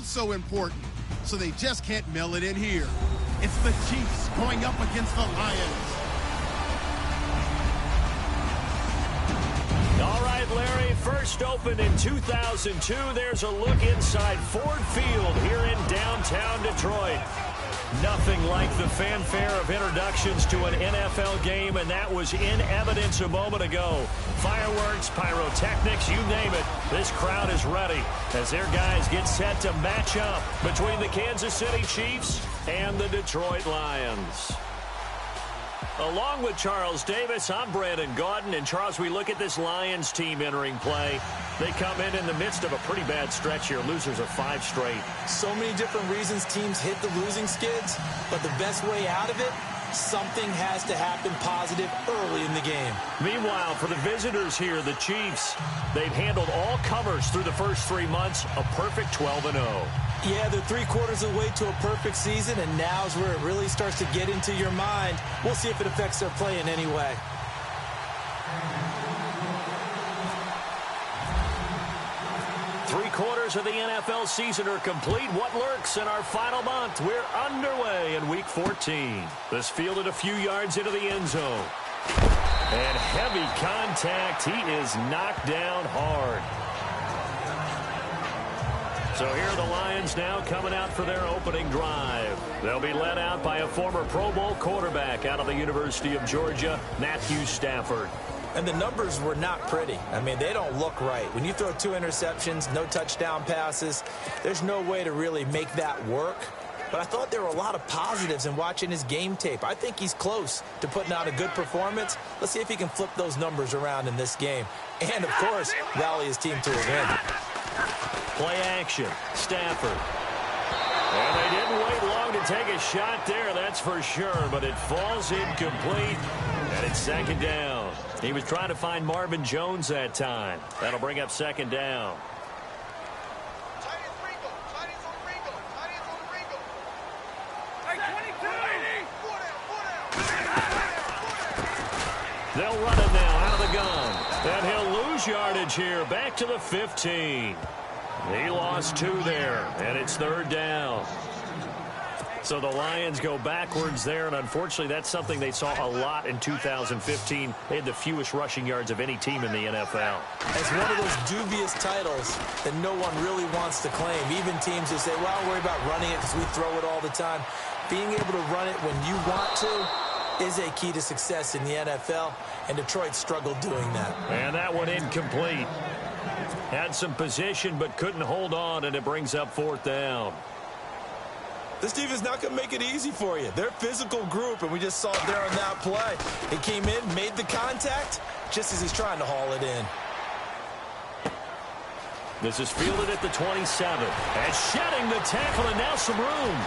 so important. So they just can't mail it in here. It's the Chiefs going up against the Lions. All right, Larry, first opened in 2002. There's a look inside Ford Field here in downtown Detroit. Nothing like the fanfare of introductions to an NFL game, and that was in evidence a moment ago. Fireworks, pyrotechnics, you name it. This crowd is ready as their guys get set to match up between the Kansas City Chiefs and the Detroit Lions. Along with Charles Davis, I'm Brandon Gaudin. And, Charles, we look at this Lions team entering play. They come in the midst of a pretty bad stretch here. Losers of 5 straight. So many different reasons teams hit the losing skids, but the best way out of it, something has to happen positive early in the game. Meanwhile, for the visitors here, the Chiefs, they've handled all comers through the first 3 months, a perfect 12-0. Yeah, they're 3/4 of the way to a perfect season, and now's where it really starts to get into your mind. We'll see if it affects their play in any way. Three-quarters of the NFL season are complete. What lurks in our final month? We're underway in Week 14. This fielded a few yards into the end zone. And heavy contact. He is knocked down hard. So here are the Lions now coming out for their opening drive. They'll be led out by a former Pro Bowl quarterback out of the University of Georgia, Matthew Stafford. And the numbers were not pretty. I mean, they don't look right. When you throw 2 interceptions, no touchdown passes, there's no way to really make that work. But I thought there were a lot of positives in watching his game tape. I think he's close to putting out a good performance. Let's see if he can flip those numbers around in this game. And, of course, rally his team to a win. Play action. Stafford. And they didn't wait long to take a shot there, that's for sure. But it falls incomplete, and it's second down. He was trying to find Marvin Jones that time. That'll bring up second down. They'll run it now out of the gun. And he'll lose yardage here. Back to the 15. He lost 2 there, and it's third down. So the Lions go backwards there, and unfortunately that's something they saw a lot in 2015. They had the fewest rushing yards of any team in the NFL. It's one of those dubious titles that no one really wants to claim. Even teams that say, well, I'll worry about running it because we throw it all the time. Being able to run it when you want to is a key to success in the NFL, and Detroit struggled doing that. And that one incomplete. Had some position but couldn't hold on, and it brings up fourth down. This team is not going to make it easy for you. They're a physical group, and we just saw it there on that play. He came in, made the contact, just as he's trying to haul it in. This is fielded at the 27. And shedding the tackle, and now some room.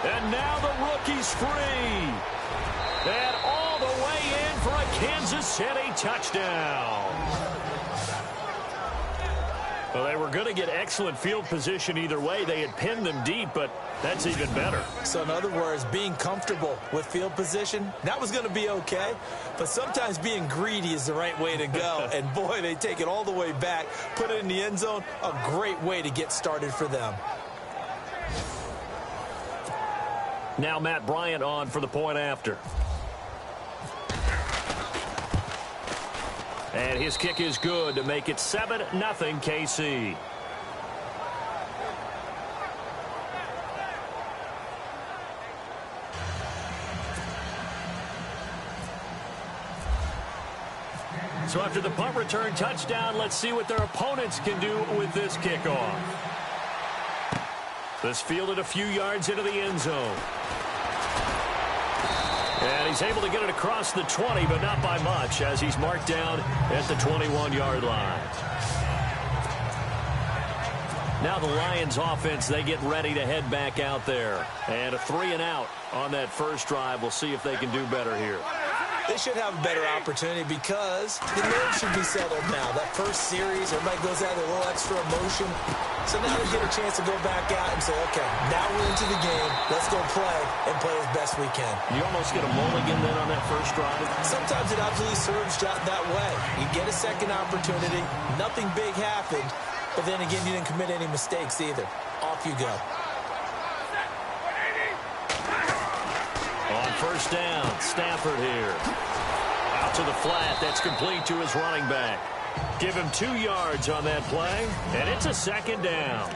And now the rookie's free. And all the way in for a Kansas City touchdown. Well, they were going to get excellent field position either way. They had pinned them deep, but that's even better. So in other words, being comfortable with field position, that was going to be okay. But sometimes being greedy is the right way to go. And boy, they take it all the way back, put it in the end zone. A great way to get started for them. Now Matt Bryant on for the point after. And his kick is good to make it 7-0 KC. So after the punt return touchdown, let's see what their opponents can do with this kickoff. This fielded a few yards into the end zone. And he's able to get it across the 20, but not by much, as he's marked down at the 21-yard line. Now the Lions offense, they get ready to head back out there. And a 3-and-out on that first drive. We'll see if they can do better here. They should have a better opportunity because the nerves should be settled now. That first series, everybody goes out with a little extra emotion. So now they get a chance to go back out and say, okay, now we're into the game. Let's go play and play as best we can. You almost get a mulligan then on that first drive. Sometimes it absolutely serves that way. You get a second opportunity. Nothing big happened. But then again, you didn't commit any mistakes either. Off you go. On first down, Stafford here. Out to the flat. That's complete to his running back. Give him 2 yards on that play, and it's a second down.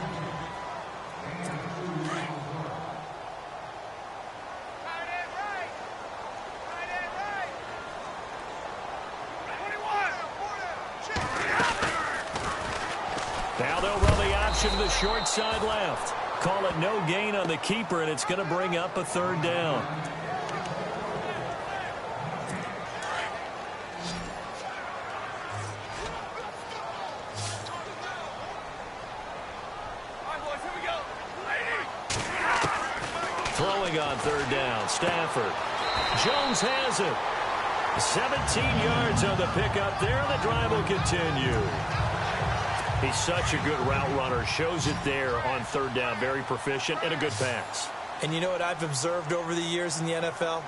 Now they'll run the option to the short side left. Call it no gain on the keeper, and it's going to bring up a third down. Throwing on third down, Stafford. Jones has it. 17 yards on the pickup there. The drive will continue. He's such a good route runner. Shows it there on third down. Very proficient and a good pass. And you know what I've observed over the years in the NFL?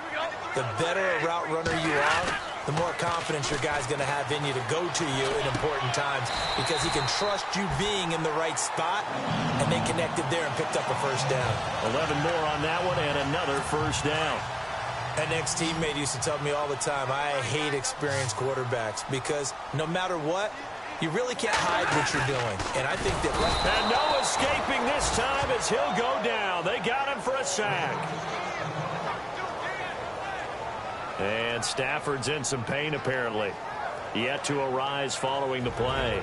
The better a route runner you are, the more confidence your guy's going to have in you to go to you in important times because he can trust you being in the right spot, and they connected there and picked up a first down. 11 more on that one and another first down. An ex-teammate used to tell me all the time, I hate experienced quarterbacks because no matter what, you really can't hide what you're doing. And I think that... And no escaping this time as he'll go down. They got him for a sack. And Stafford's in some pain, apparently. Yet to arise following the play.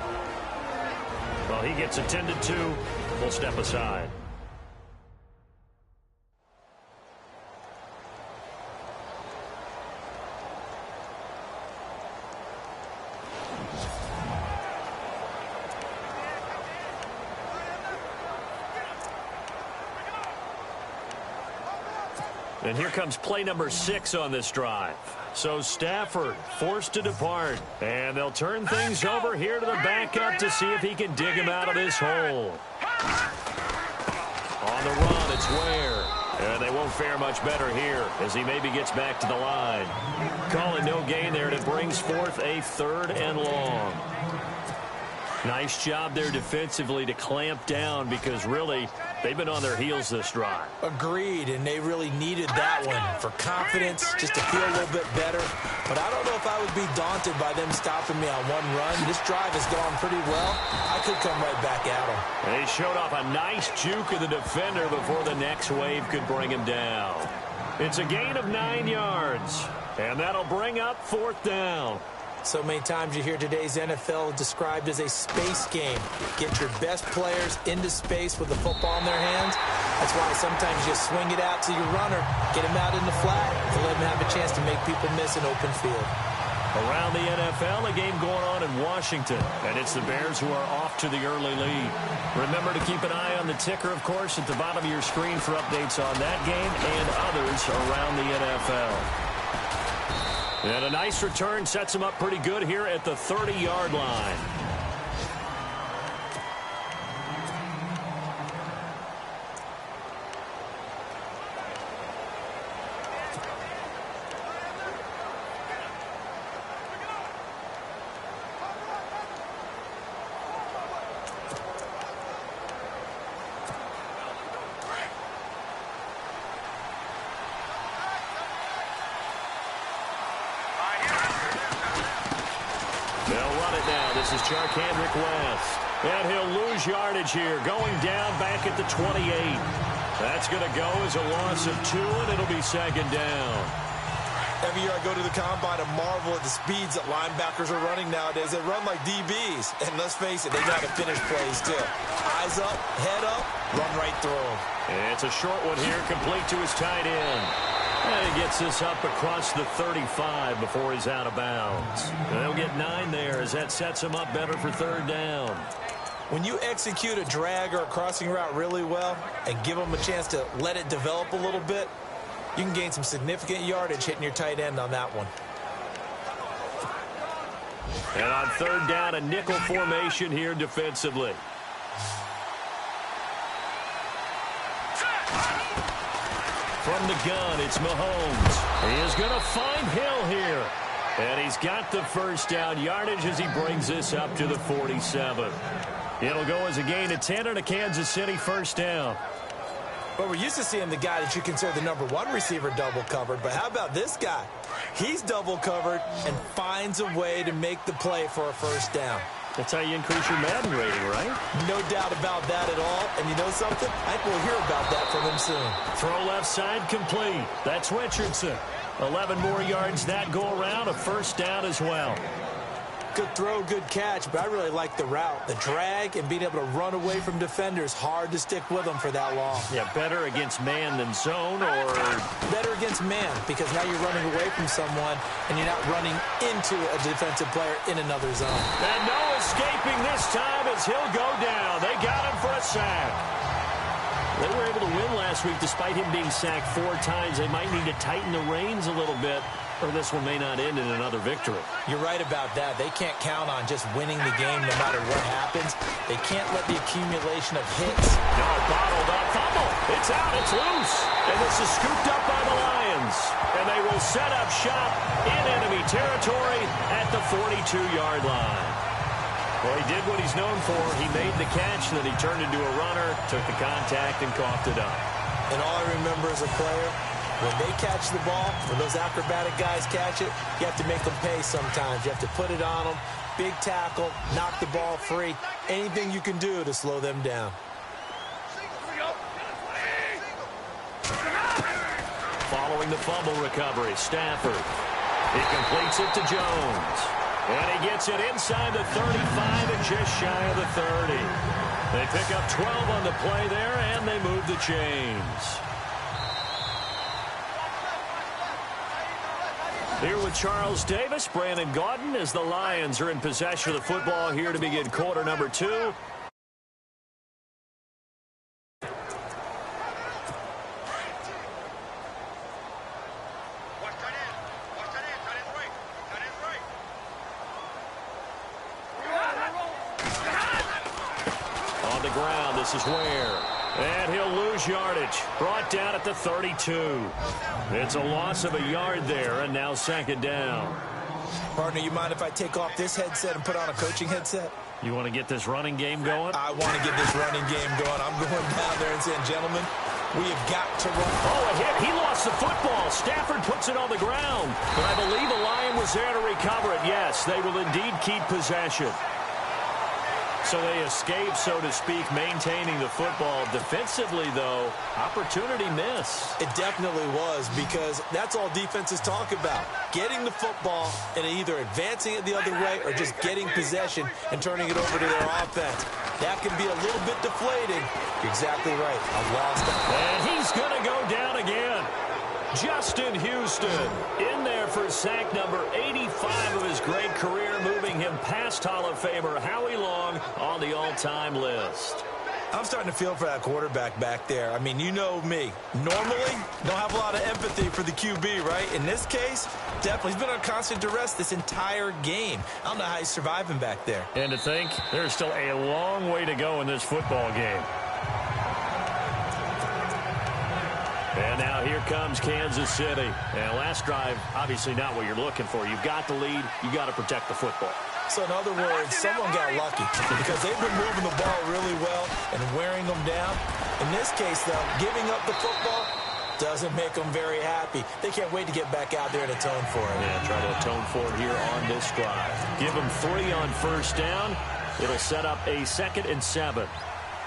Well, he gets attended to. We'll step aside. And here comes play number 6 on this drive. So Stafford forced to depart. And they'll turn things over here to the backup to see if he can dig him out of this hole. On the run, it's Ware. And they won't fare much better here as he maybe gets back to the line. Calling no gain there, and it brings forth a 3rd and long. Nice job there defensively to clamp down because really they've been on their heels this drive. Agreed, and they really needed that one for confidence, just to feel a little bit better. But I don't know if I would be daunted by them stopping me on one run. This drive has gone pretty well. I could come right back at them. They showed off a nice juke of the defender before the next wave could bring him down. It's a gain of 9 yards, and that'll bring up 4th down. So many times you hear today's NFL described as a space game. Get your best players into space with the football in their hands. That's why sometimes you swing it out to your runner, get him out in the flat, and let him have a chance to make people miss an open field. Around the NFL, a game going on in Washington, and it's the Bears who are off to the early lead. Remember to keep an eye on the ticker, of course, at the bottom of your screen for updates on that game and others around the NFL. And a nice return sets him up pretty good here at the 30-yard line. This is Charkandrick West. And he'll lose yardage here, going down back at the 28. That's going to go as a loss of 2, and it'll be 2nd down. Every year I go to the combine and marvel at the speeds that linebackers are running nowadays. They run like DBs. And let's face it, they got to finish plays too. Eyes up, head up, run right through them. And it's a short one here, complete to his tight end. And he gets this up across the 35 before he's out of bounds. And they'll get 9 there as that sets him up better for 3rd down. When you execute a drag or a crossing route really well and give them a chance to let it develop a little bit, you can gain some significant yardage hitting your tight end on that one. And on third down, a nickel formation here defensively. From the gun, it's Mahomes. He is going to find Hill here. And he's got the first down yardage as he brings this up to the 47. It'll go as a gain of 10 and a Kansas City first down. Well, we're used to seeing the guy that you consider the #1 receiver double covered, but how about this guy? He's double covered and finds a way to make the play for a first down. That's how you increase your Madden rating, right? No doubt about that at all. And you know something? I think we'll hear about that from him soon. Throw left side complete. That's Richardson. 11 more yards that go around, a first down as well. Good throw, good catch, but I really like the route. The drag and being able to run away from defenders, hard to stick with them for that long. Yeah, better against man than zone, or better against man, because now you're running away from someone and you're not running into a defensive player in another zone. And no escaping this time as he'll go down. They got him for a sack. They were able to win last week despite him being sacked 4 times. They might need to tighten the reins a little bit, or this one may not end in another victory. You're right about that. They can't count on just winning the game no matter what happens. They can't let the accumulation of hits. No, bottled up fumble. It's out. It's loose. And this is scooped up by the Lions. And they will set up shop in enemy territory at the 42-yard line. Well, he did what he's known for. He made the catch, then he turned into a runner, took the contact, and coughed it up. And all I remember as a player, when they catch the ball, when those acrobatic guys catch it, you have to make them pay sometimes. You have to put it on them, big tackle, knock the ball free, anything you can do to slow them down. Following the fumble recovery, Stafford. He completes it to Jones. And he gets it inside the 35 and just shy of the 30. They pick up 12 on the play there, and they move the chains. Here with Charles Davis, Brandon Gaudin, as the Lions are in possession of the football here to begin quarter number 2. On the ground, this is Ware. And he'll lose yardage. Brought down at the 32. It's a loss of a yard there, and now second down. Partner, you mind if I take off this headset and put on a coaching headset? You want to get this running game going? I want to get this running game going. I'm going down there and saying, gentlemen, we have got to run. Oh, a hit. He lost the football. Stafford puts it on the ground. But I believe a Lion was there to recover it. Yes, they will indeed keep possession. So they escape, so to speak, maintaining the football. Defensively, though, opportunity miss. It definitely was, because that's all defenses talk about. Getting the football and either advancing it the other way or just getting possession and turning it over to their offense. That can be a little bit deflating. You're exactly right. I've lost it. And he's going to go down again. Justin Houston in there for sack number 85 of his great career, moving him past Hall of Famer Howie Long on the all-time list. I'm starting to feel for that quarterback back there. I mean, you know me. Normally, don't have a lot of empathy for the QB, right? In this case, definitely. He's been on constant duress this entire game. I don't know how he's surviving back there. And to think, there's still a long way to go in this football game. And now here comes Kansas City. And last drive, obviously not what you're looking for. You've got the lead. You've got to protect the football. So in other words, someone got lucky because they've been moving the ball really well and wearing them down. In this case, though, giving up the football doesn't make them very happy. They can't wait to get back out there and atone for it. Yeah, try to atone for it here on this drive. Give them 3 on first down. It'll set up a 2nd and 7.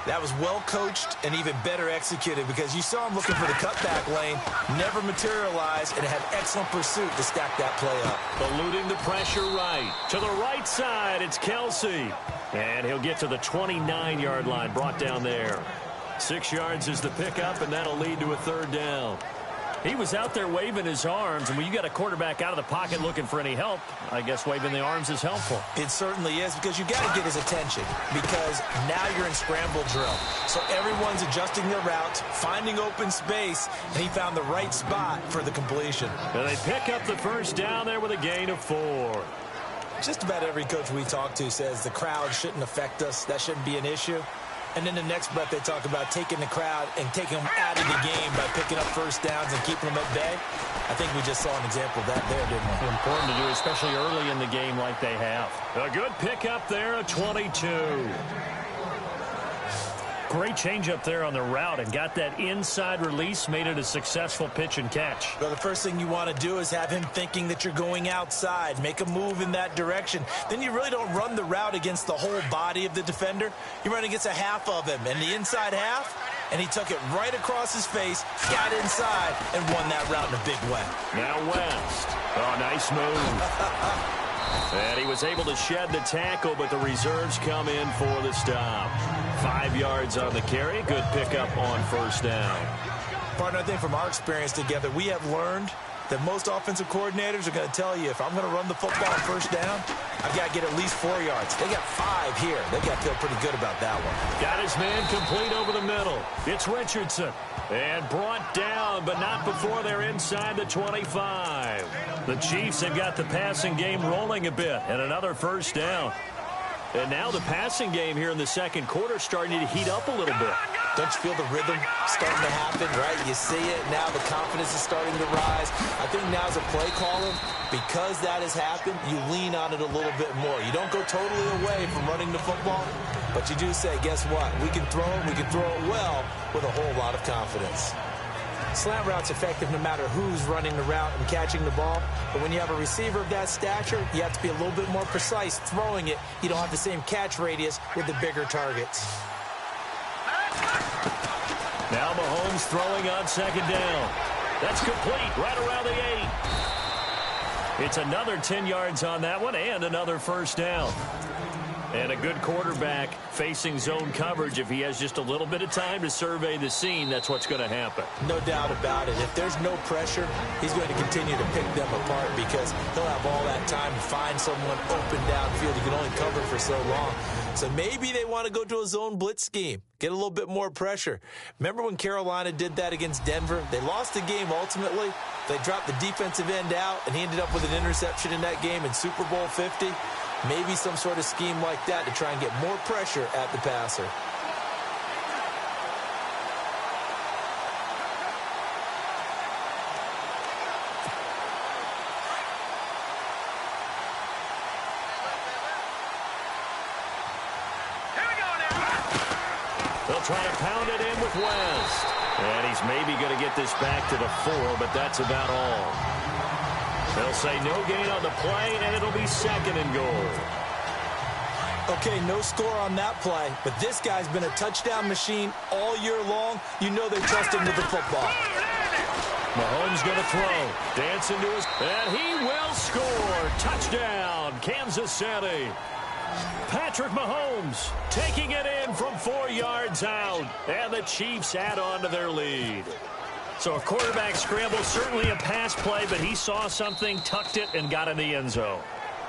That was well coached and even better executed, because you saw him looking for the cutback lane, never materialized, and had excellent pursuit to stack that play up. Eluding the pressure right. To the right side, it's Kelsey. And he'll get to the 29-yard line, brought down there. 6 yards is the pickup, and that'll lead to a 3rd down. He was out there waving his arms, and when you got a quarterback out of the pocket looking for any help, I guess waving the arms is helpful. It certainly is, because you got to get his attention, because now you're in scramble drill. So everyone's adjusting their routes, finding open space, and he found the right spot for the completion. And they pick up the first down there with a gain of 4. Just about every coach we talk to says the crowd shouldn't affect us. That shouldn't be an issue. And then the next breath they talk about taking the crowd and taking them out of the game by picking up first downs and keeping them at bay. I think we just saw an example of that there, didn't we? Important to do, especially early in the game like they have. A good pickup there at 22. Great change up there on the route and got that inside release, made it a successful pitch and catch. Well, the first thing you want to do is have him thinking that you're going outside, make a move in that direction. Then you really don't run the route against the whole body of the defender. You run against a half of him, and the inside half, and he took it right across his face, got inside, and won that route in a big way. Now West. Oh, nice move. And he was able to shed the tackle, but the reserves come in for the stop. 5 yards on the carry. Good pickup on first down. Partner, I think from our experience together, we have learned that most offensive coordinators are going to tell you, if I'm going to run the football on first down, I've got to get at least 4 yards. They got 5 here. They got to feel pretty good about that one. Got his man complete over the middle. It's Richardson. And brought down, but not before they're inside the 25. The Chiefs have got the passing game rolling a bit, and another first down. And now the passing game here in the second quarter starting to heat up a little bit. Don't you feel the rhythm starting to happen, right? You see it. Now the confidence is starting to rise. I think now as a play caller, because that has happened, you lean on it a little bit more. You don't go totally away from running the football, but you do say, guess what? We can throw it. We can throw it well with a whole lot of confidence. Slant route's effective no matter who's running the route and catching the ball. But when you have a receiver of that stature, you have to be a little bit more precise throwing it. You don't have the same catch radius with the bigger targets. Now Mahomes throwing on second down. That's complete right around the 8. It's another 10 yards on that one and another first down. And a good quarterback facing zone coverage. If he has just a little bit of time to survey the scene, that's what's going to happen. No doubt about it. If there's no pressure, he's going to continue to pick them apart because he'll have all that time to find someone open downfield. He can only cover for so long. So maybe they want to go to a zone blitz scheme, get a little bit more pressure. Remember when Carolina did that against Denver? They lost the game ultimately. They dropped the defensive end out, and he ended up with an interception in that game in Super Bowl 50. Maybe some sort of scheme like that to try and get more pressure at the passer. They'll try to pound it in with West. And he's maybe going to get this back to the 4, but that's about all. They'll say no gain on the play, and it'll be second and goal. Okay, no score on that play, but this guy's been a touchdown machine all year long. You know they trust him with the football. Mahomes going to throw. Dance into his... And he will score. Touchdown, Kansas City. Patrick Mahomes taking it in from 4 yards out. And the Chiefs add on to their lead. So a quarterback scramble, certainly a pass play, but he saw something, tucked it, and got in the end zone.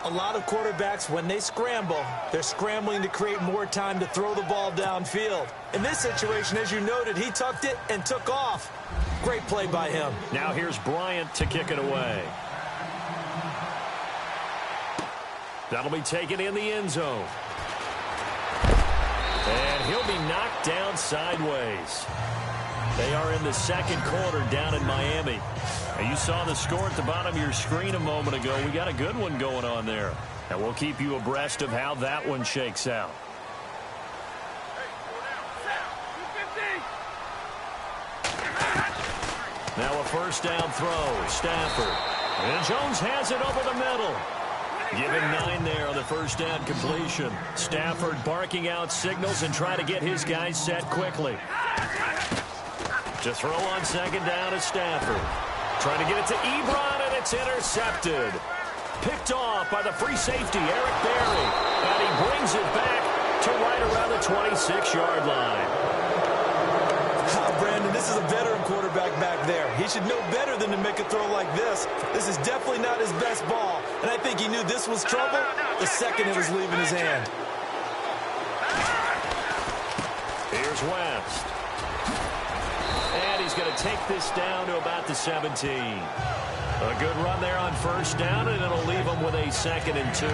A lot of quarterbacks, when they scramble, they're scrambling to create more time to throw the ball downfield. In this situation, as you noted, he tucked it and took off. Great play by him. Now here's Bryant to kick it away. That'll be taken in the end zone. And he'll be knocked down sideways. They are in the second quarter down in Miami. And you saw the score at the bottom of your screen a moment ago. We got a good one going on there. And we'll keep you abreast of how that one shakes out. Now a first down throw. Stafford. And Jones has it over the middle. Given 9 there on the first down completion. Stafford barking out signals and trying to get his guys set quickly. To throw on second down is Stafford. Trying to get it to Ebron, and it's intercepted. Picked off by the free safety, Eric Berry. And he brings it back to right around the 26-yard line. Brandon, this is a veteran quarterback back there. He should know better than to make a throw like this. This is definitely not his best ball. And I think he knew this was trouble the second it was leaving his hand. Here's West. And he's going to take this down to about the 17. A good run there on first down, and it'll leave them with a 2nd and 2.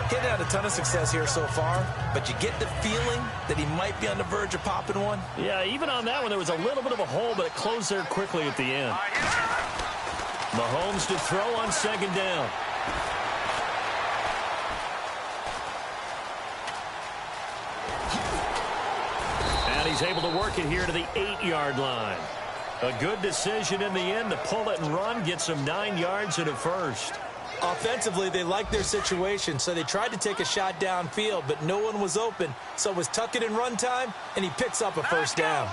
Getting out a ton of success here so far, but you get the feeling that he might be on the verge of popping one. Yeah, even on that one, there was a little bit of a hole, but it closed there quickly at the end. Mahomes to throw on 2nd down. And he's able to work it here to the 8-yard line. A good decision in the end to pull it and run, get some 9 yards and a first. Offensively, they liked their situation, so they tried to take a shot downfield, but no one was open. So it was tuck it and run time, and he picks up a first down.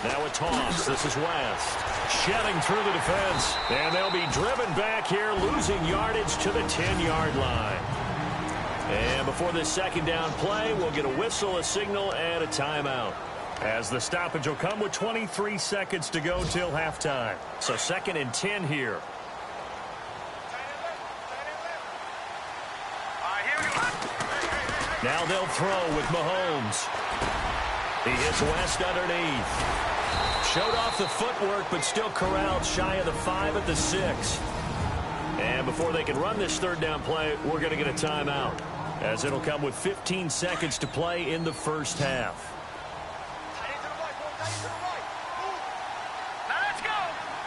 Now a toss. This is West. Shedding through the defense. And they'll be driven back here, losing yardage to the 10-yard line. And before this 2nd down play, we'll get a whistle, a signal, and a timeout, as the stoppage will come with 23 seconds to go till halftime. So 2nd and 10 here. Now they'll throw with Mahomes. He hits West underneath. Showed off the footwork, but still corralled shy of the 5 at the 6. And before they can run this 3rd down play, we're going to get a timeout, as it'll come with 15 seconds to play in the first half.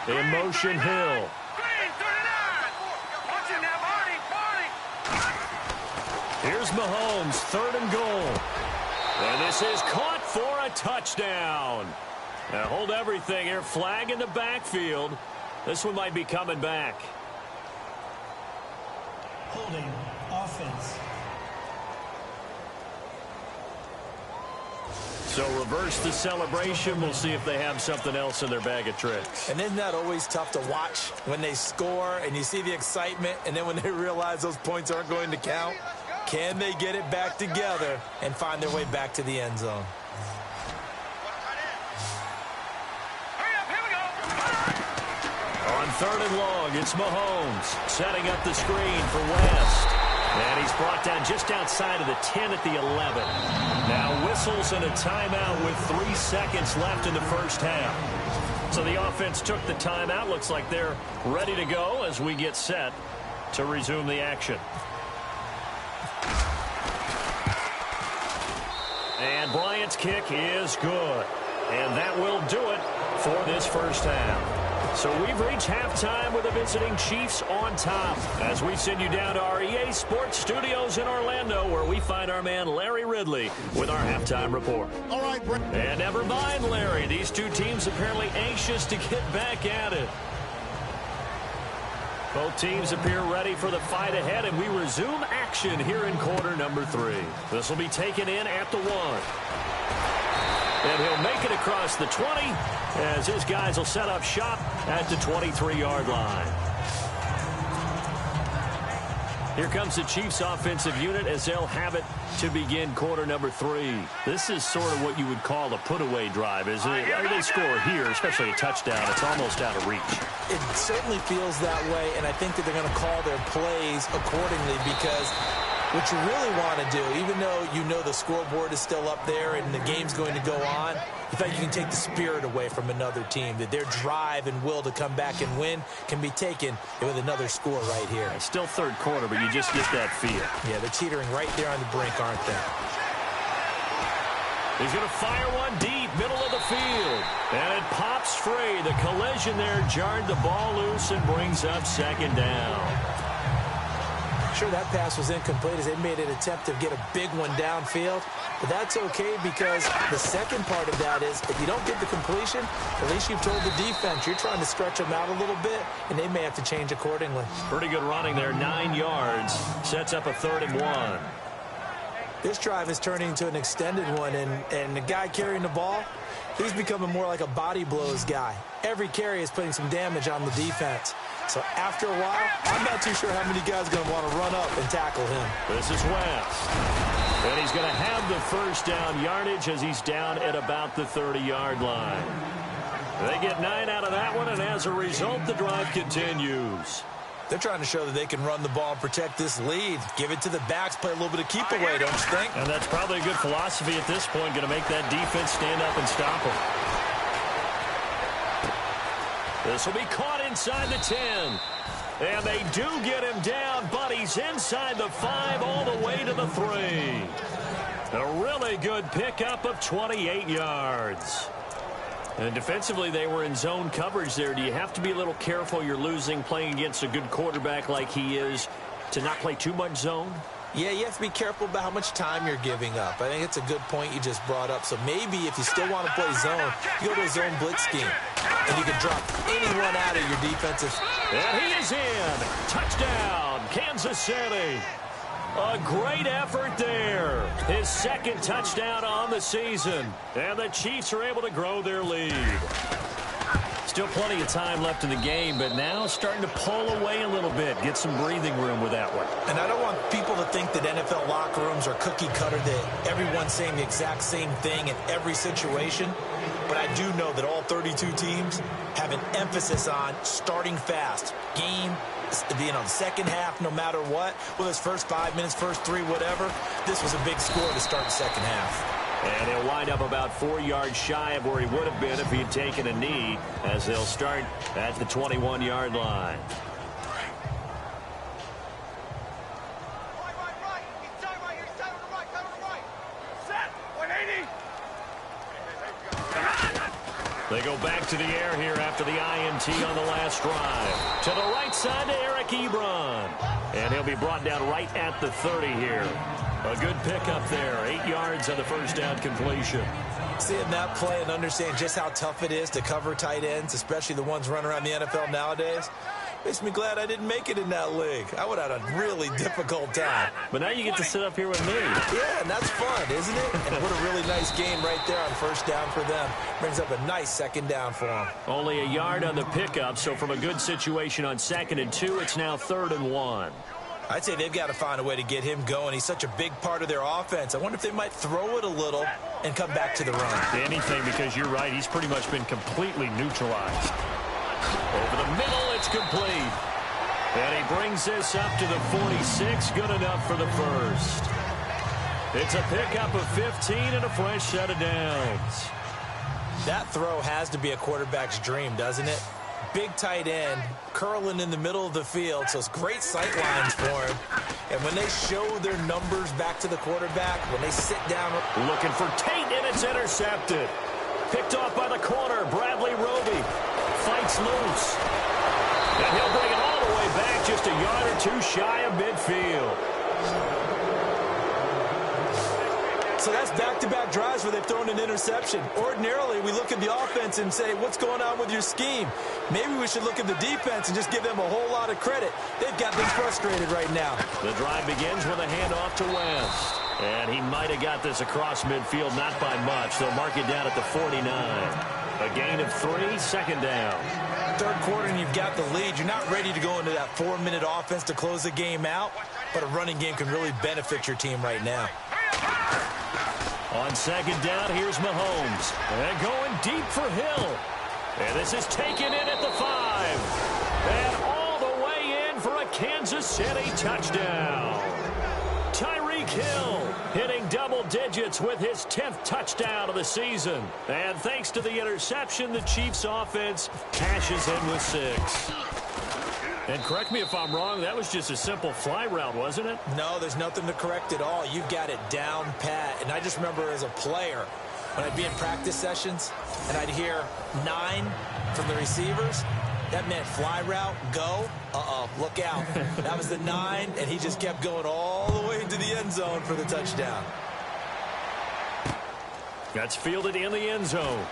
In motion, Hill. Here's Mahomes, 3rd and goal. And this is caught for a touchdown. Now hold everything here. Flag in the backfield. This one might be coming back. Holding offense. So reverse the celebration. We'll see if they have something else in their bag of tricks. And isn't that always tough to watch when they score and you see the excitement, and then when they realize those points aren't going to count? Can they get it back together and find their way back to the end zone? On 3rd and long, it's Mahomes setting up the screen for West. And he's brought down just outside of the 10 at the 11. Now whistles and a timeout with 3 seconds left in the first half. So the offense took the timeout. Looks like they're ready to go as we get set to resume the action. And Bryant's kick is good. And that will do it for this first half. So we've reached halftime with the visiting Chiefs on top, as we send you down to our EA Sports Studios in Orlando, where we find our man Larry Ridley with our halftime report. All right, Brett. And never mind, Larry. These two teams apparently anxious to get back at it. Both teams appear ready for the fight ahead, and we resume action here in quarter number 3. This will be taken in at the 1. And he'll make it across the 20 as his guys will set up shop at the 23-yard line. Here comes the Chiefs offensive unit as they'll have it to begin quarter number 3. This is sort of what you would call a put-away drive, isn't it? They score here, especially a touchdown. It's almost out of reach. It certainly feels that way, and I think that they're going to call their plays accordingly, because what you really want to do, even though you know the scoreboard is still up there and the game's going to go on, you think you can take the spirit away from another team, that their drive and will to come back and win can be taken with another score right here. It's still third quarter, but you just get that feel. Yeah, they're teetering right there on the brink, aren't they? He's going to fire one deep, middle of the field. And it pops free. The collision there jarred the ball loose and brings up 2nd down. Sure, that pass was incomplete as they made an attempt to get a big one downfield. But that's okay, because the second part of that is if you don't get the completion, at least you've told the defense you're trying to stretch them out a little bit, and they may have to change accordingly. Pretty good running there, 9 yards. Sets up a 3rd and 1. This drive is turning into an extended one, and the guy carrying the ball, he's becoming more like a body blows guy. Every carry is putting some damage on the defense. So after a while, I'm not too sure how many guys are going to want to run up and tackle him. This is West. And he's going to have the first down yardage as he's down at about the 30-yard line. They get 9 out of that one, and as a result, the drive continues. They're trying to show that they can run the ball and protect this lead. Give it to the backs, play a little bit of keep away, don't you think? And that's probably a good philosophy at this point, going to make that defense stand up and stop them. This will be caught inside the 10. And they do get him down, but he's inside the 5 all the way to the 3. A really good pickup of 28 yards. And defensively, they were in zone coverage there. Do you have to be a little careful you're losing playing against a good quarterback like he is to not play too much zone? Yeah, you have to be careful about how much time you're giving up. I think it's a good point you just brought up. So maybe if you still want to play zone, you go to a zone blitz scheme. And you can drop anyone out of your defensive. And he is in. Touchdown, Kansas City. A great effort there. His second touchdown on the season. And the Chiefs are able to grow their lead. Still plenty of time left in the game, but now starting to pull away a little bit. Get some breathing room with that one. And I don't want people to think that NFL locker rooms are cookie cutter, that everyone's saying the exact same thing in every situation. But I do know that all 32 teams have an emphasis on starting fast. Game, the second half, no matter what. Whether it's first 5 minutes, first 3, whatever. This was a big score to start the second half. And he'll wind up about 4 yards shy of where he would have been if he had taken a knee, as they'll start at the 21-yard line. They go back to the air here after the INT on the last drive. To the right side to Eric Ebron. And he'll be brought down right at the 30 here. A good pickup there. 8 yards on the first down completion. Seeing that play and understand just how tough it is to cover tight ends, especially the ones running around the NFL nowadays, makes me glad I didn't make it in that league. I would have had a really difficult time. But now you get to sit up here with me. Yeah, and that's fun, isn't it? And what a really nice game right there on first down for them. Brings up a nice second down for them. Only a yard on the pickup, so from a good situation on 2nd and 2, it's now 3rd and 1. I'd say they've got to find a way to get him going. He's such a big part of their offense. I wonder if they might throw it a little and come back to the run. Anything, because you're right. He's pretty much been completely neutralized. Over the middle, it's complete. And he brings this up to the 46. Good enough for the first. It's a pickup of 15 and a fresh set of downs. That throw has to be a quarterback's dream, doesn't it? Big tight end, curling in the middle of the field, so it's great sight lines for him. And when they show their numbers back to the quarterback, when they sit down. Looking for Tate, and it's intercepted. Picked off by the corner, Bradley Roby. Fights loose. And he'll bring it all the way back, just a yard or two shy of midfield. So that's back-to-back drives where they've thrown an interception. Ordinarily, we look at the offense and say, what's going on with your scheme? Maybe we should look at the defense and just give them a whole lot of credit. They've got them frustrated right now. The drive begins with a handoff to West. And he might have got this across midfield, not by much. They'll mark it down at the 49. A gain of 3, 2nd down. Third quarter and you've got the lead. You're not ready to go into that 4-minute offense to close the game out, but a running game can really benefit your team right now. On 2nd down, here's Mahomes. And going deep for Hill. And this is taken in at the 5. And all the way in for a Kansas City touchdown. Tyreek Hill hitting double digits with his 10th touchdown of the season. And thanks to the interception, the Chiefs offense cashes in with 6. And correct me if I'm wrong, that was just a simple fly route, wasn't it? No, there's nothing to correct at all. You've got it down pat. And I just remember as a player, when I'd be in practice sessions and I'd hear 9 from the receivers, that meant fly route, go. Look out. That was the 9, and he just kept going all the way into the end zone for the touchdown. That's fielded in the end zone.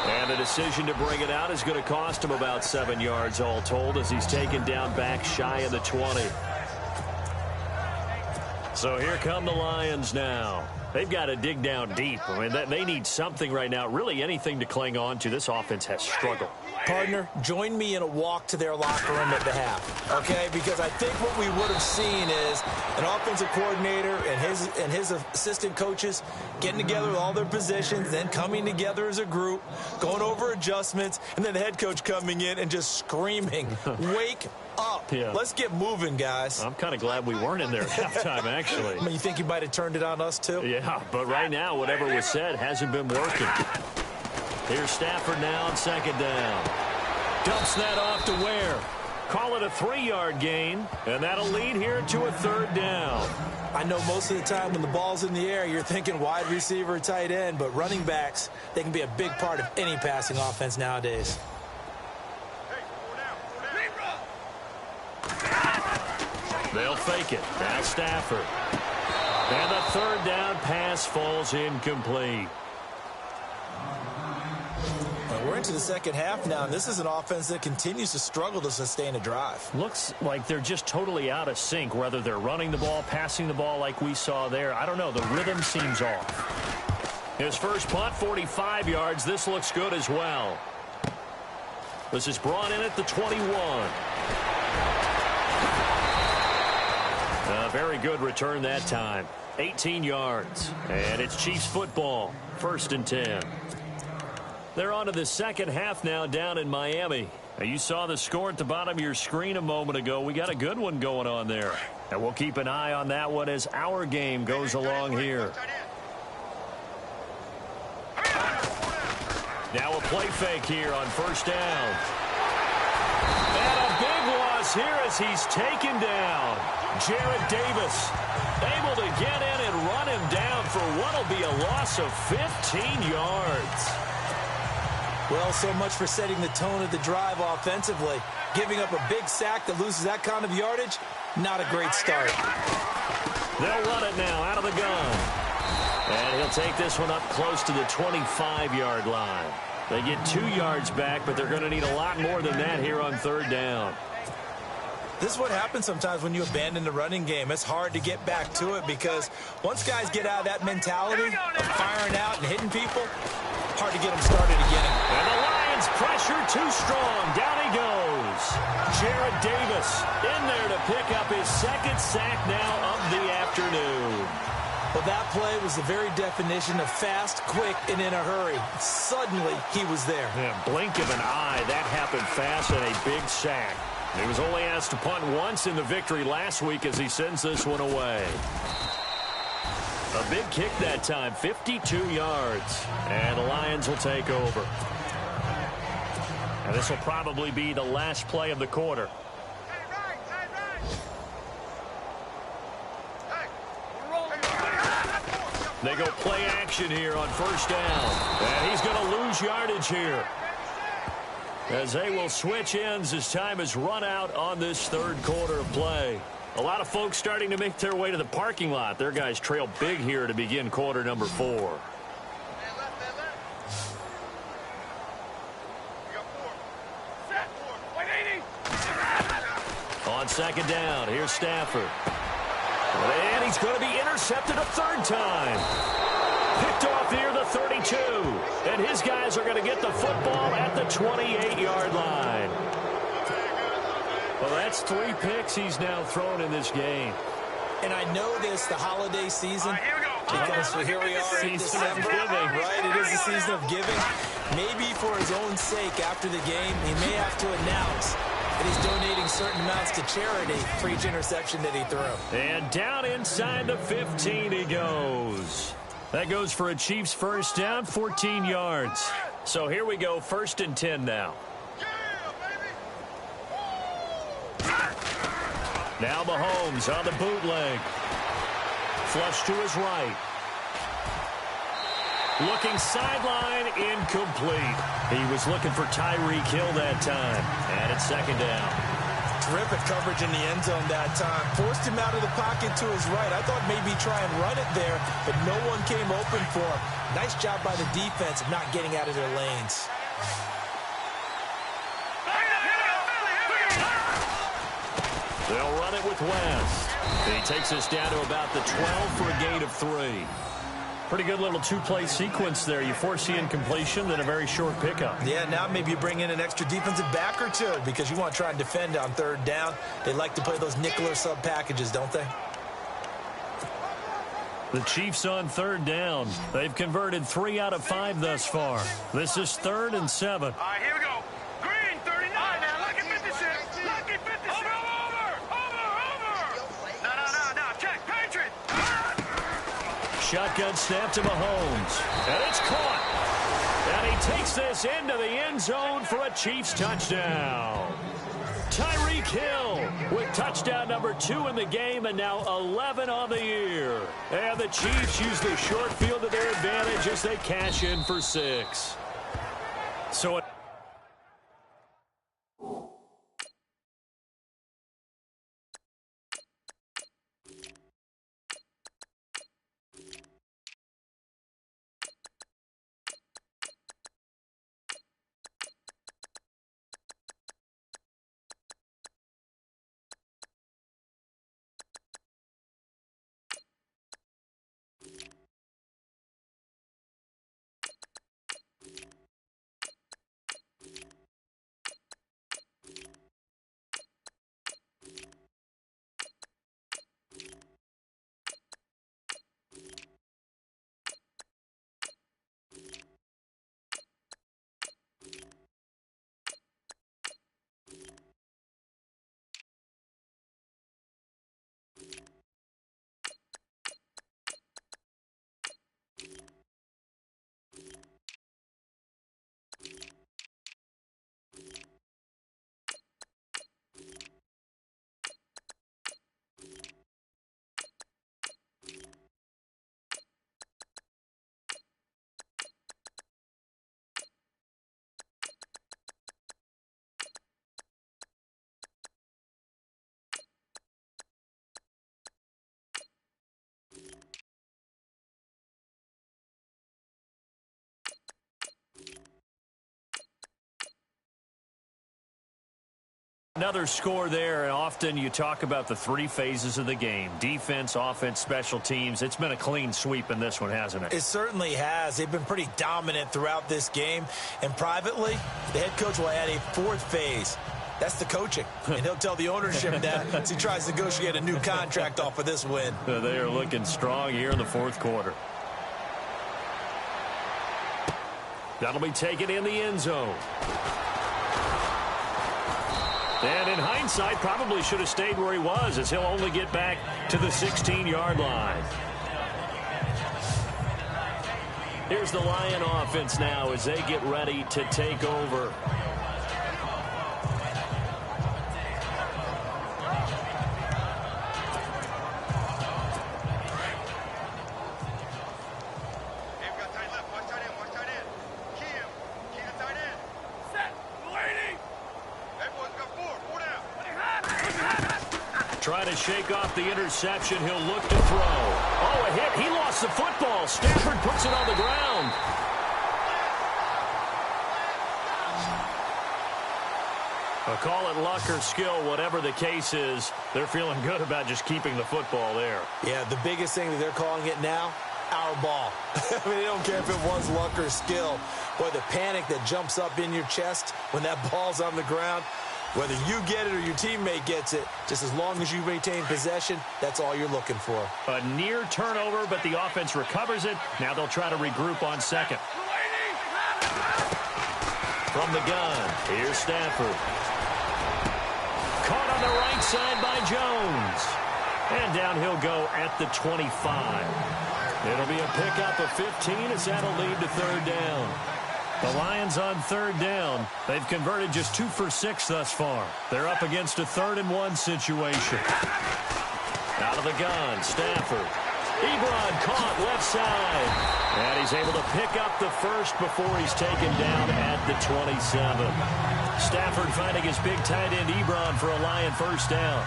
And the decision to bring it out is going to cost him about 7 yards all told, as he's taken down back shy of the 20. So here come the Lions now. They've got to dig down deep. I mean, they need something right now, really anything to cling on to. This offense has struggled. Partner, join me in a walk to their locker room at the half, okay? Because I think what we would have seen is an offensive coordinator and his assistant coaches getting together with all their positions, then coming together as a group, going over adjustments, and then the head coach coming in and just screaming, wake up. Yeah. Let's get moving, guys. I'm kind of glad we weren't in there at halftime, actually. I mean, you think you might have turned it on us, too? Yeah, but right now, whatever was said hasn't been working. Here's Stafford now on second down. Dumps that off to Ware. Call it a 3-yard gain, and that'll lead here to a third down. I know most of the time when the ball's in the air, you're thinking wide receiver, tight end, but running backs, they can be a big part of any passing offense nowadays. They'll fake it. Now Stafford. And the third down pass falls incomplete. We're into the second half now, and this is an offense that continues to struggle to sustain a drive. Looks like they're just totally out of sync, whether they're running the ball, passing the ball like we saw there. I don't know. The rhythm seems off. His first punt, 45 yards. This looks good as well. This is brought in at the 21. A very good return that time. 18 yards. And it's Chiefs football. 1st and 10. They're on to the second half now down in Miami. Now, you saw the score at the bottom of your screen a moment ago. We got a good one going on there. And we'll keep an eye on that one as our game goes along here. Now a play fake here on first down. And a big loss here as he's taken down. Jarrett Davis able to get in and run him down for what will be a loss of 15 yards. Well, so much for setting the tone of the drive offensively. Giving up a big sack that loses that kind of yardage, not a great start. They'll run it now out of the gun. And he'll take this one up close to the 25-yard line. They get 2 yards back, but they're going to need a lot more than that here on third down. This is what happens sometimes when you abandon the running game. It's hard to get back to it because once guys get out of that mentality of firing out and hitting people, hard to get them started again. And the Lions pressure too strong. Down he goes. Jarrett Davis in there to pick up his second sack now of the afternoon. Well, that play was the very definition of fast, quick, and in a hurry. Suddenly, he was there. Yeah, blink of an eye. That happened fast and a big sack. He was only asked to punt once in the victory last week as he sends this one away. A big kick that time, 52 yards. And the Lions will take over. And this will probably be the last play of the quarter. They go play action here on first down. And he's going to lose yardage here, as they will switch ends as time is run out on this third quarter of play. A lot of folks starting to make their way to the parking lot. Their guys trail big here to begin quarter number 4. On second down, here's Stafford. And he's going to be intercepted a third time. Picked off near the 32. And his guys are going to get the football at the 28-yard line. Well, that's 3 picks he's now thrown in this game. And I know this, the holiday season, because here we are in December, right? It is the season of giving. Maybe for his own sake after the game, he may have to announce that he's donating certain amounts to charity for each interception that he threw. And down inside the 15 he goes. That goes for a Chiefs first down, 14 yards. So here we go, 1st and 10 now. Now Mahomes on the bootleg. Flush to his right. Looking sideline, incomplete. He was looking for Tyreek Hill that time. And it's second down. Terrific coverage in the end zone that time. Forced him out of the pocket to his right. I thought maybe try and run it there, but no one came open for him. Nice job by the defense of not getting out of their lanes. They'll run it with West. He takes us down to about the 12 for a gain of 3. Pretty good little 2-play sequence there. You force the incompletion, then a very short pickup. Yeah, now maybe you bring in an extra defensive back or two because you want to try and defend on third down. They like to play those nickel or sub packages, don't they? The Chiefs on third down. They've converted 3 out of 5 thus far. This is 3rd and 7. All right, here we go. Green, 39. Now, lucky 56. Lucky 56. Over. No. Check. Patriot. Shotgun snap to Mahomes. And it's caught. And And he takes this into the end zone for a Chiefs touchdown. Tyreek Hill with touchdown number 2 in the game and now 11 on the year. And the Chiefs use the short field to their advantage as they cash in for 6. So another score there, and often you talk about the 3 phases of the game. Defense, offense, special teams. It's been a clean sweep in this one, hasn't it? It certainly has. They've been pretty dominant throughout this game. And privately, the head coach will add a 4th phase. That's the coaching. And he'll tell the ownership that as he tries to negotiate a new contract off of this win. They are looking strong here in the 4th quarter. That'll be taken in the end zone. And in hindsight, probably should have stayed where he was, as he'll only get back to the 16-yard line. Here's the Lion offense now as they get ready to take over. Trying to shake off the interception. He'll look to throw. Oh, a hit. He lost the football. Stafford puts it on the ground. I'll call it luck or skill, whatever the case is. They're feeling good about just keeping the football there. Yeah, the biggest thing that they're calling it now, our ball. I mean, they don't care if it was luck or skill. Boy, the panic that jumps up in your chest when that ball's on the ground, whether you get it or your teammate gets it, just as long as you maintain possession, that's all you're looking for. A near turnover, but the offense recovers it. Now they'll try to regroup on second. From the gun, here's Stafford. Caught on the right side by Jones. And down he'll go at the 25. It'll be a pickup of 15 as that'll lead to 3rd down. The Lions on 3rd down. They've converted just 2 for 6 thus far. They're up against a 3rd and 1 situation. Out of the gun, Stafford. Ebron caught left side. And he's able to pick up the first before he's taken down at the 27. Stafford finding his big tight end Ebron for a Lion 1st down.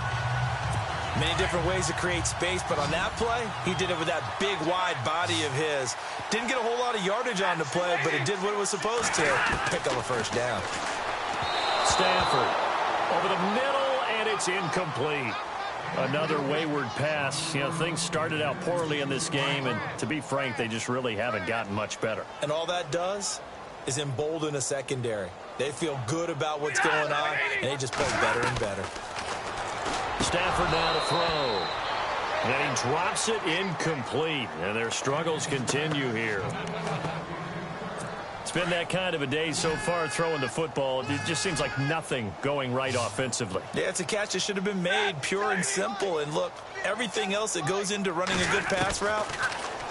Many different ways to create space, but on that play, he did it with that big, wide body of his. Didn't get a whole lot of yardage on the play, but it did what it was supposed to. Pick up a 1st down. Stafford over the middle, and it's incomplete. Another wayward pass. You know, things started out poorly in this game, and to be frank, they just really haven't gotten much better. And all that does is embolden a secondary. They feel good about what's going on, and they just play better and better. Stafford now to throw. And he drops it incomplete. And their struggles continue here. It's been that kind of a day so far throwing the football. It just seems like nothing going right offensively. Yeah, it's a catch that should have been made, pure and simple. And look, everything else that goes into running a good pass route,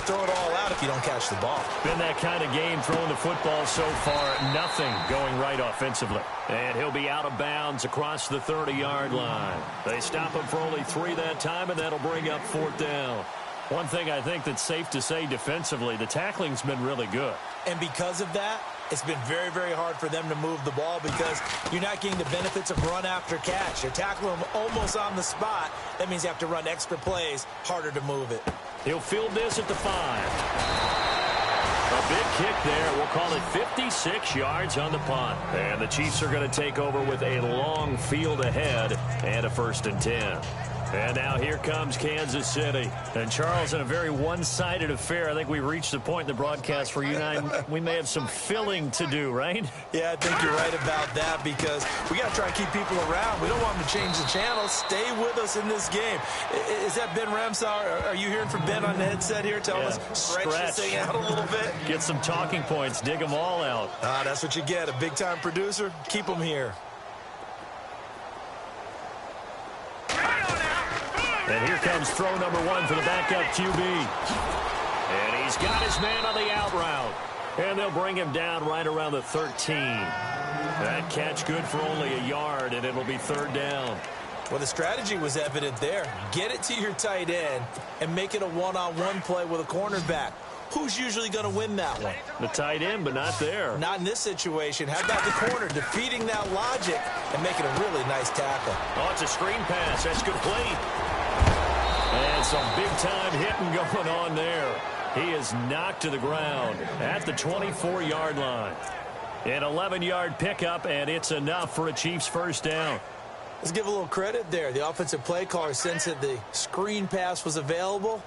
throw it all out if you don't catch the ball. Been that kind of game throwing the football so far. Nothing going right offensively. And he'll be out of bounds across the 30-yard line. They stop him for only 3 that time, and that'll bring up 4th down. One thing I think that's safe to say defensively, the tackling's been really good. And because of that, it's been very, very hard for them to move the ball because you're not getting the benefits of run after catch. You're tackling them almost on the spot. That means you have to run extra plays, harder to move it. He'll field this at the 5. A big kick there. We'll call it 56 yards on the punt. And the Chiefs are going to take over with a long field ahead and a 1st and 10. And now here comes Kansas City. And, Charles, in a very one-sided affair, I think we've reached the point in the broadcast where you and I, we may have some filling to do, right? Yeah, I think you're right about that because we got to try and keep people around. We don't want them to change the channel. Stay with us in this game. Is that Ben Ramsauer? Are you hearing from Ben on the headset here? Telling us stretch this thing out a little bit? Get some talking points. Dig them all out. That's what you get. A big-time producer. Keep them here. And here comes throw number 1 for the backup QB. And he's got his man on the out route. And they'll bring him down right around the 13. That catch good for only a yard, and it'll be 3rd down. Well, the strategy was evident there. Get it to your tight end and make it a one-on-one play with a cornerback. Who's usually going to win that one? The tight end, but not there. Not in this situation. How about the corner defeating that logic and making a really nice tackle? Oh, it's a screen pass. That's complete. And some big-time hitting going on there. He is knocked to the ground at the 24-yard line. An 11-yard pickup, and it's enough for a Chiefs 1st down. Let's give a little credit there. The offensive play caller sensed that the screen pass was available.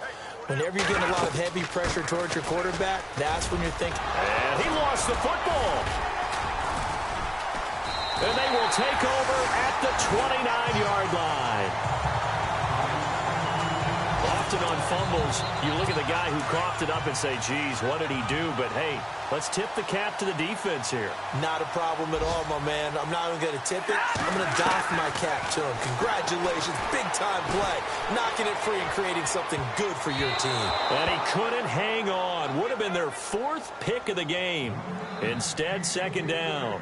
Whenever you're getting a lot of heavy pressure towards your quarterback, that's when you're thinking. And he lost the football. And they will take over at the 29-yard line. Often on fumbles, you look at the guy who coughed it up and say, geez, what did he do? But, hey, let's tip the cap to the defense here. Not a problem at all, my man. I'm not even going to tip it. I'm going to doff my cap to him. Congratulations. Big-time play. Knocking it free and creating something good for your team. And he couldn't hang on. Would have been their 4th pick of the game. Instead, 2nd down.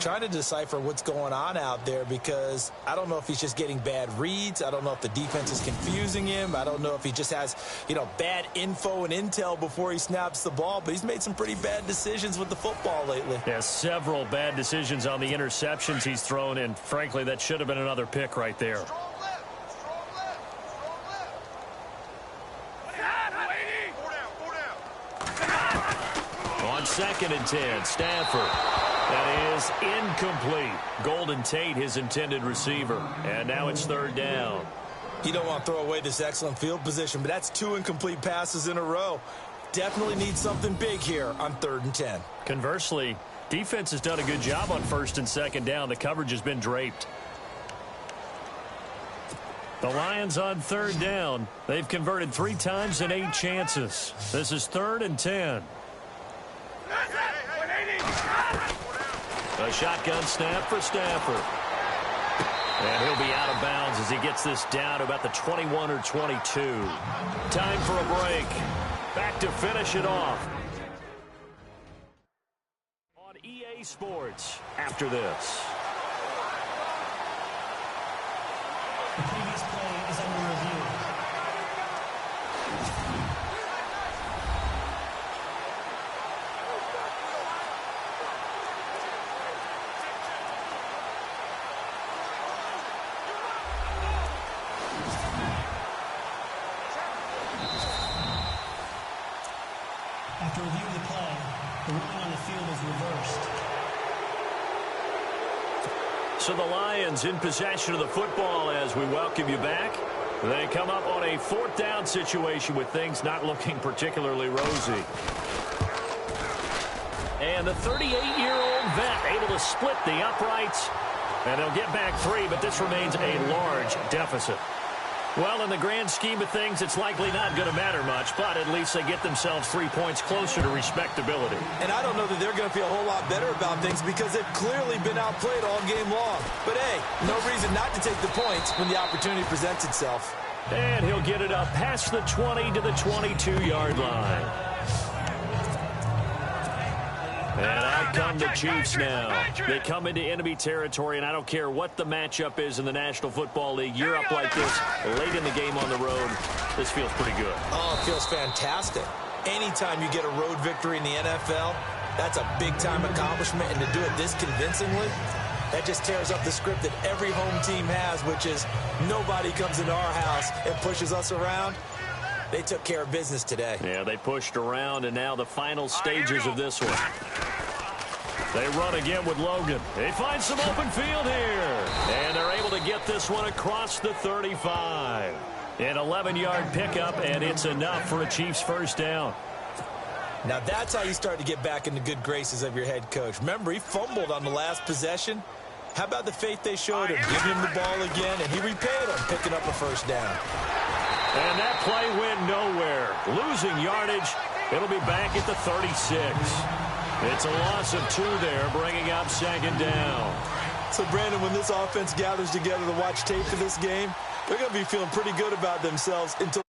Trying to decipher what's going on out there because I don't know if he's just getting bad reads. I don't know if the defense is confusing him. I don't know if he just has, bad info and intel before he snaps the ball. But he's made some pretty bad decisions with the football lately. Yeah, several bad decisions on the interceptions he's thrown, and frankly, that should have been another pick right there. On 2nd and 10, Stafford. That is incomplete. Golden Tate, his intended receiver. And now it's 3rd down. You don't want to throw away this excellent field position, but that's 2 incomplete passes in a row. Definitely need something big here on 3rd and 10. Conversely, defense has done a good job on 1st and 2nd down. The coverage has been draped. The Lions on 3rd down. They've converted 3 times in 8 chances. This is 3rd and 10. A shotgun snap for Stafford. And he'll be out of bounds as he gets this down to about the 21 or 22. Time for a break. Back to finish it off on EA Sports after this. The previous play is under review. After reviewing the play, the ruling on the field is reversed. So the Lions in possession of the football as we welcome you back. They come up on a 4th down situation with things not looking particularly rosy. And the 38-year-old vet able to split the uprights. And they'll get back 3, but this remains a large deficit. Well, in the grand scheme of things, it's likely not going to matter much, but at least they get themselves 3 points closer to respectability. And I don't know that they're going to feel a whole lot better about things because they've clearly been outplayed all game long. But, hey, no reason not to take the points when the opportunity presents itself. And he'll get it up past the 20 to the 22-yard line. And out come the Chiefs now. They come into enemy territory, and I don't care what the matchup is in the National Football League. You're up like this late in the game on the road. This feels pretty good. Oh, it feels fantastic. Anytime you get a road victory in the NFL, that's a big-time accomplishment, and to do it this convincingly, that just tears up the script that every home team has, which is nobody comes into our house and pushes us around. They took care of business today. Yeah, they pushed around, and now the final stages of this one. They run again with Logan. They find some open field here. And they're able to get this one across the 35. An 11-yard pickup, and it's enough for a Chiefs first down. Now that's how you start to get back in the good graces of your head coach. Remember, he fumbled on the last possession. How about the faith they showed him, giving him the ball again, and he repaid him, picking up a first down. And that play went nowhere. Losing yardage. It'll be back at the 36. It's a loss of 2 there, bringing up second down. So, Brandon, when this offense gathers together to watch tape for this game, they're going to be feeling pretty good about themselves until